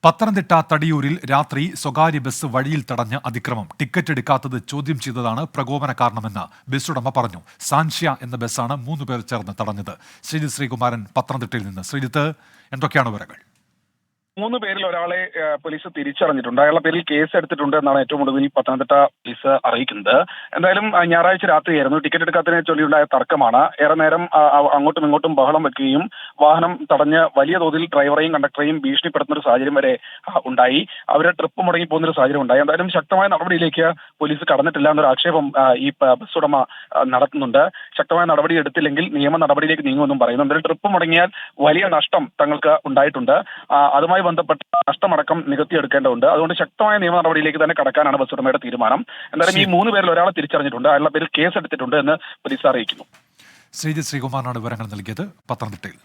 പത്തനംതിട്ട തടിയൂരിൽ രാത്രി സ്വകാര്യ ബസ് വഴിയിൽ തടഞ്ഞ അതിക്രമം ടിക്കറ്റ് എടുക്കാത്തത് ചോദ്യം ചെയ്തതാണ് പ്രകോപന കാരണമെന്ന് ബസ് ഉടമ പറഞ്ഞു. സാൻഷ്യ എന്ന ബസ്സാണ് 3 പേർ ചേർന്ന് തടഞ്ഞത്. ശ്രീജിത്ത് ശ്രീകുമാരൻ പത്തനംതിട്ടയിൽ നിന്ന്. ശ്രീജിത്ത്, എന്തൊക്കെയാണ് വിവരങ്ങൾ? 3 പേരിൽ ഒരാളെ പോലീസ് തിരിച്ചറിഞ്ഞിട്ടുണ്ട്. അയാളുടെ പേരിൽ കേസ് എടുത്തിട്ടുണ്ട് എന്നാണ് ഏറ്റവും ഒടുവിൽ പത്തനംതിട്ട പോലീസ് അറിയിക്കുന്നത്. എന്തായാലും ഞായറാഴ്ച രാത്രിയായിരുന്നു. ടിക്കറ്റ് എടുക്കാത്തതിനെ ചൊല്ലിയുണ്ടായ തർക്കമാണ്. ഏറെ നേരം അങ്ങോട്ടും ഇങ്ങോട്ടും ബഹളം വെക്കുകയും വാഹനം തടഞ്ഞ് വലിയ തോതിൽ ഡ്രൈവറെയും കണ്ടക്ടറെയും ഭീഷണിപ്പെടുത്തുന്ന ഒരു സാഹചര്യം വരെ ഉണ്ടായി. അവരെ ട്രിപ്പ് മുടങ്ങി പോകുന്ന ഒരു സാഹചര്യം ഉണ്ടായി. എന്തായാലും ശക്തമായ നടപടിയിലേക്ക് പോലീസ് കടന്നിട്ടില്ല എന്നൊരു ആക്ഷേപം ഈ ബസ് ഉടമ നടത്തുന്നുണ്ട്. ശക്തമായ നടപടി എടുത്തില്ലെങ്കിൽ നിയമ നടപടിയിലേക്ക് നീങ്ങുമെന്നും പറയുന്നു. എന്തായാലും ട്രിപ്പ് മുടങ്ങിയാൽ വലിയ നഷ്ടം തങ്ങൾക്ക് ഉണ്ടായിട്ടുണ്ട്. അതുമായി ബന്ധപ്പെട്ട നഷ്ടമടക്കം നികത്തിയെടുക്കേണ്ടതുണ്ട്. അതുകൊണ്ട് ശക്തമായ നിയമ നടപടിയിലേക്ക് തന്നെ കടക്കാനാണ് ബസ് ഉടമയുടെ തീരുമാനം. എന്തായാലും ഈ 3 പേരിൽ ഒരാളെ തിരിച്ചറിഞ്ഞിട്ടുണ്ട്. അയാളുടെ പേരിൽ കേസ് എടുത്തിട്ടുണ്ട് എന്ന് പോലീസ് അറിയിക്കുന്നു. ശ്രീജിത്ത് ശ്രീകുമാറിനാണ് വിവരങ്ങൾ നൽകിയത് പത്തനംതിട്ടയിൽ.